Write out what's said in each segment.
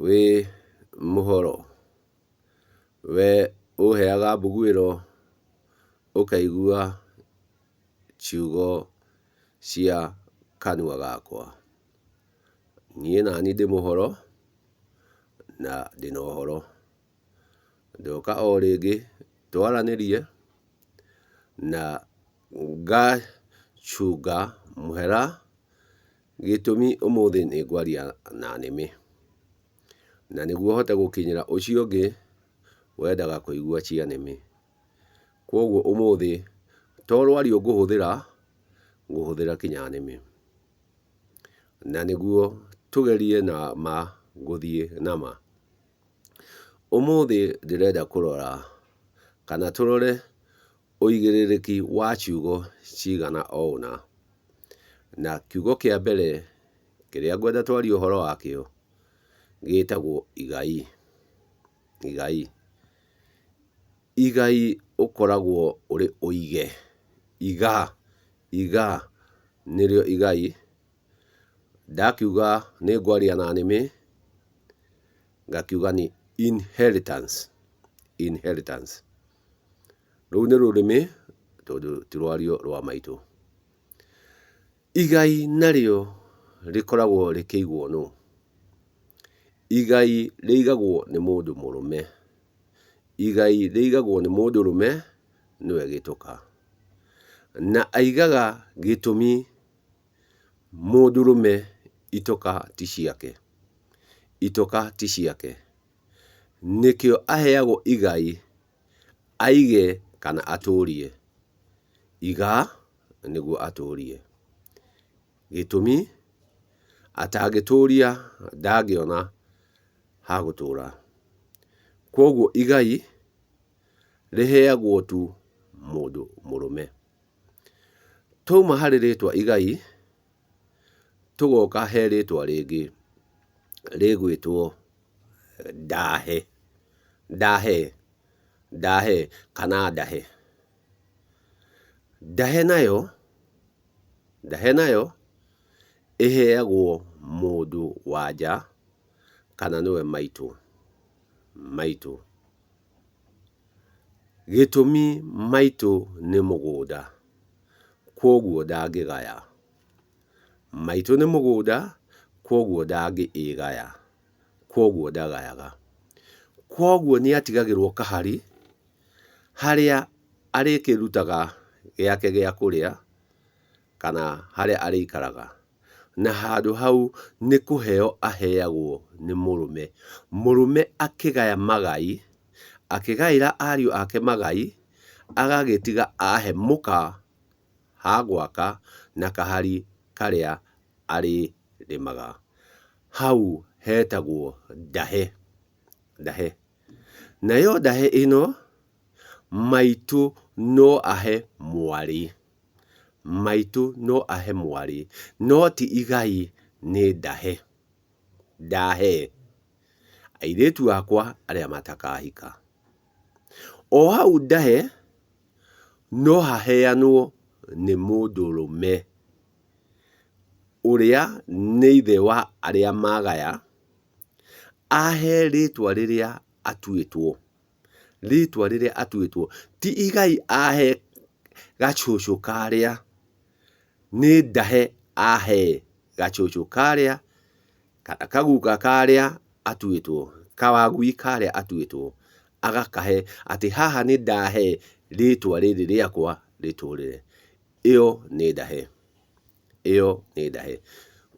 wĩ mũhoro, we ũheaga mbũguĩro ũkaigua ciugo cia kanua gakwa. Niĩ nani ndĩ mũhoro na ndĩna ũhoro. Ndoka o rĩngĩ twaranĩrie na ngacunga mũhera, gĩtũmi ũmũthĩ nĩ ngwaria na nĩmĩ, na nĩguo hote gũkinyĩra ũcio ũngĩ wendaga kũigua cia nĩmĩ. Koguo ũmũthĩ to rwario ngũhũthĩra kinya nĩmĩ, na nĩguo tũgerie na ma gũthiĩ na ma. Ũmũthĩ ndĩrenda kũrora kana tũrore ũigĩrĩrĩki wa ciugo cigana o ũna. Na kiugo kĩa mbere kĩrĩa ngwenda twarie ũhoro wakĩo gĩtagwo igai. Igai, igai ũkoragwo ũrĩ ũige. Iga nĩrĩo igai. Ndakiuga nĩ ngwaria na nĩmĩ, ngakiuga nĩ inheritance. Inheritance. Rũu nĩ rũrĩmĩ tondũ ti rwario rwa maitũ. Igai narĩo rĩkoragwo rĩkĩigwo nũ? Igai rĩigagwo nĩ mũndũ mũrũme. Igai rĩigagwo nĩ mũndũrũme, nĩwe gĩtũka. Na aigaga gĩtũmi mũndũrũme itũka ti ciake. Itũka ti ciake. Nĩkĩo aheagwo igai aige kana atũũrie. Iga nĩguo atũũrie. Gĩtũmi atangĩtũũria ndangĩona ha gũtũũra. Koguo igai rĩheagwo tu mũndũ mũrũme. Twauma harĩ rĩtwa igai, tũgoka he rĩtwa rĩngĩ rĩgwĩtwo ndahe. Ndahe kana ndahe. Ndahe nayo ĩheagwo mũndũ wa nja kana nĩwe maitũ. Maitũ. Gĩtũmi maitũ nĩ mũgũnda, koguo ndangĩgaya. Maitũ nĩ mũgũnda, koguo ndangĩĩgaya, koguo ndagayaga. Koguo nĩ atigagĩrwo kahari harĩa arĩkĩrutaga gĩake gĩa kũrĩa kana harĩa arĩikaraga. Na handũ hau nĩ kũheo aheagwo nĩ mũrũme. Mũrũme akĩgaya magai, akĩgaĩra ariũ ake magai, agagĩtiga ahe mũka ha gwaka na kahari karĩa arĩrĩmaga. Hau hetagwo ndahe. Ndahe. Nayo ndahe ĩno maitũ no ahe mwarĩ. Maitũ no ahe mwarĩ, no ti igai, nĩ ndahe. Ndahe. Airĩtu akwa arĩa matakahika. O hau ndahe no haheanwo nĩ mũndũrũme ũrĩa nĩ ithe wa arĩa magaya, ahe rĩtwa rĩrĩa atuĩtwo. Rĩtwa rĩrĩa atuĩtwo. Ti igai ahe gacũcũ karĩa, nĩ ndahe ahe gacũcũ karĩa kana kaguka karĩa atuĩtwo, kawagui karĩa atuĩtwo, agakahe atĩ haha nĩ ndahe rĩtwa rĩrĩ rĩakwa rĩtũũrĩre. Ĩyo nĩ ndahe. Ĩyo nĩ ndahe.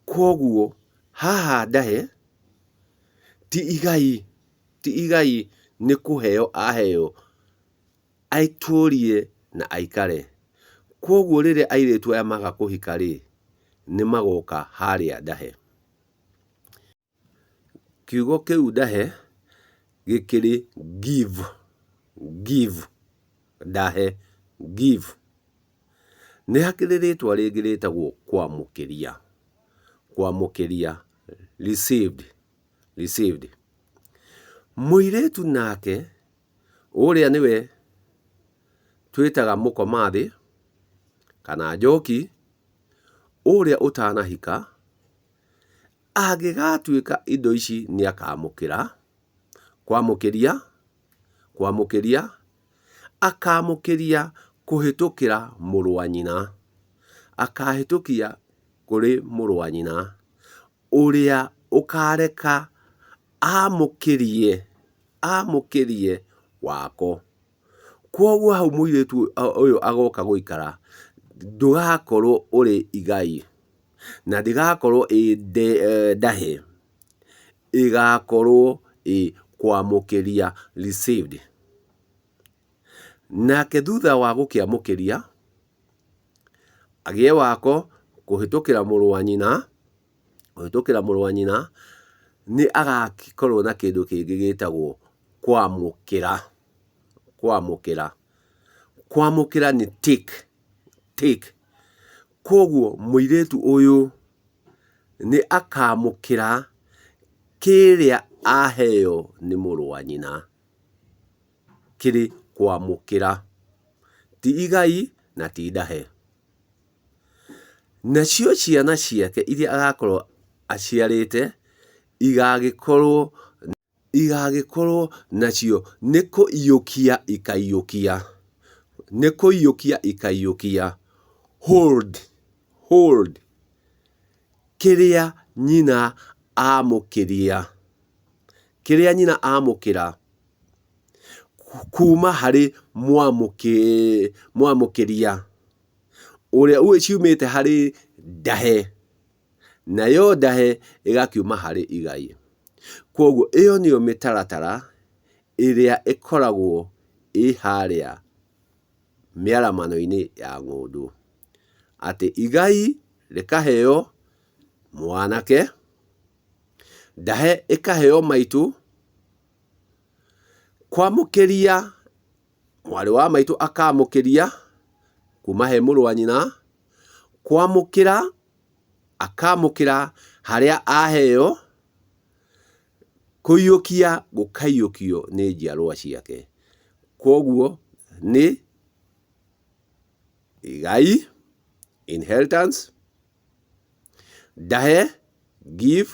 Koguo haha ndahe ti igai. Ti igai, nĩ kũheo aheo aitũũrie na aikare. Koguo rĩrĩa airĩtu aya maga kũhika-rĩ, nĩ magoka harĩa ndahe. Kiugo kĩu ndahe gĩkĩrĩ give. Give. Ndahe. Give. Nĩ hakĩrĩ rĩtwa rĩngĩ rĩtagwo kwamũkĩria. Kwamũkĩria. Received. Received. Mũirĩtu nake ũrĩa nĩwe twĩtaga mũkomathĩ kana njoki, ũrĩa ũtanahika angĩgatuĩka indo ici nĩ akamũkĩra, kwamũkĩria, akamũkĩria kũhĩtũkĩra mũrũ wa nyina, akahĩtũkia kũrĩ mũrũ wa nyina, ũrĩa ũkareka amũkĩrie wako. Kwoguo hau mũirĩtu ũyũ agoka gũikara, ndũgakorwo ũrĩ igai, na ndĩgakorwo ndahe, ĩgakorwo kwamũkĩria, received. Nake thutha wa gũkĩamũkĩria, agĩe wako kũhĩtũkĩra mũrũ wa nyina, nĩ agakorwo na kĩndũ kĩngĩ gĩtagwo kwamũkĩra nĩ take. Kwoguo mũirĩtu ũyũ nĩ akamũkĩra kĩrĩa aheo nĩ mũrũ wa nyina, kĩrĩ kwamũkĩra, ti igai na ti ndahe. Nacio ciana ciake iria agakorwo aciarĩte igagĩkorwo nacio nĩ kũiyũkia ikaiyũkia, hold kĩrĩa nyina amũkĩra kuma harĩ mwamũkĩria ũrĩa ciumĩte harĩ ndahe, nayo ndahe ĩgakiuma harĩ igai. Kwoguo ĩyo nĩyo mĩtaratara ĩrĩa ĩkoragwo harĩa mĩaramano-inĩ ya ng'ũndũ, atĩ igai rĩkaheo mwanake, ndahe ĩkaheo maitũ, kwamũkĩria, mwarĩ wa maitũ akamũkĩria kuma he mũrũ wa nyina, kwamũkĩra akamũkĩra harĩa aheo, kũiyũkia gũkaiyũkio nĩ njiarwa ciake. Kwoguo nĩ igai, inheritance, ndahe, give,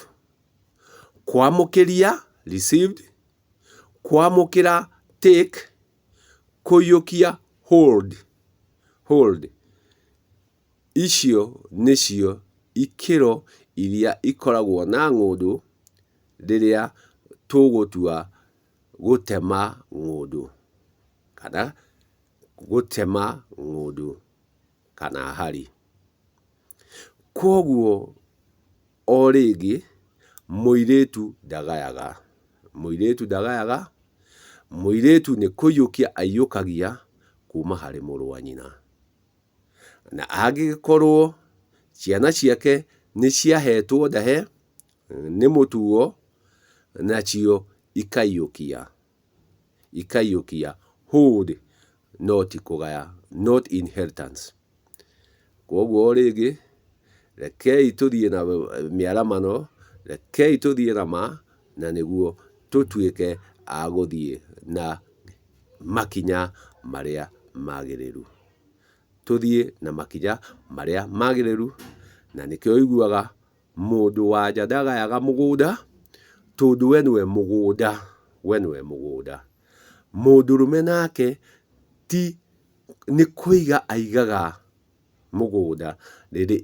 kwamũkĩria, received, kwamũkĩra, take, kũiyũkia, hold. Icio nĩcio ikĩro iria ikoragwo na ng'ũndũ rĩrĩa tũgũtua gũtema ng'ũndũ kana hari. Kwoguo o rĩngĩ mũirĩtu ndagayaga, mũirĩtu nĩ kũiyũkia aiyũkagia kuma harĩ mũrũ wa nyina, na angĩgĩkorwo ciana ciake nĩ ciahetwo ndahe nĩ mũtugo, nacio ikaiyũkia, hold, not kũgaya, not inheritance. Kwoguo o rĩngĩ rekei tũthiĩ na mĩaramano, rekei tũthiĩ na ma, na nĩguo tũtuĩke a gũthiĩ na makinya marĩa magĩrĩru. Tũthiĩ na makinya marĩa magĩrĩru, na nĩkĩo ũiguaga mũndũ wa nja ndagayaga mũgũnda, tondũ we nĩwe mũgũnda. Mũndũrũme nake nĩ kũiga aigaga mũgũnda rĩrĩ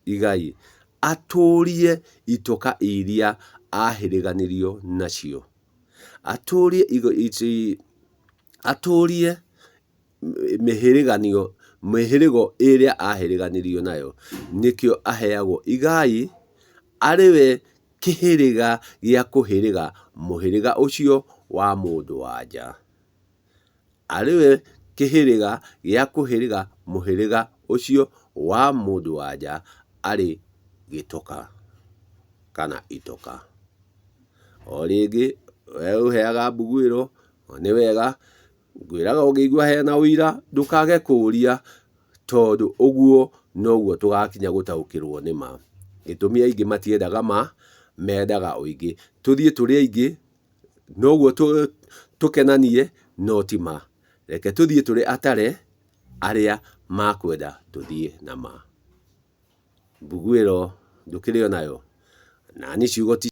igai, atũrie itoka iria ahĩrĩganirio nacio, atũrie mĩhĩrĩgo ĩrĩa ahĩrĩganirio nayo, nĩkĩo aheagwo igai, arĩwe kĩhĩrĩga gĩa kũhĩrĩga mũhĩrĩga ũcio wa mũndũ wa nja, arĩwe kĩhĩrĩga gĩa kũhĩrĩga mũhĩrĩga ũcio wa mũndũ wa nja arĩ gĩtoka kana itoka. O rĩngĩ we ũheaga mbugũĩro, nĩ wega, ngwĩraga ũngĩigua hena ũira ndũkage kũũria, tondũ ũguo noguo tũgakinya gũtaũkĩrwo nĩ ma. Gĩtũmi aingĩ matiendaga ma, mendaga ũingĩ. Tũthiĩ tũrĩ aingĩ noguo tũkenanie, no ti ma. Reke tũthiĩ tũrĩ atare arĩa makwenda tũthiĩ na ma. Mbugũĩro ndũkĩrĩ o nayo, nani ciugo ti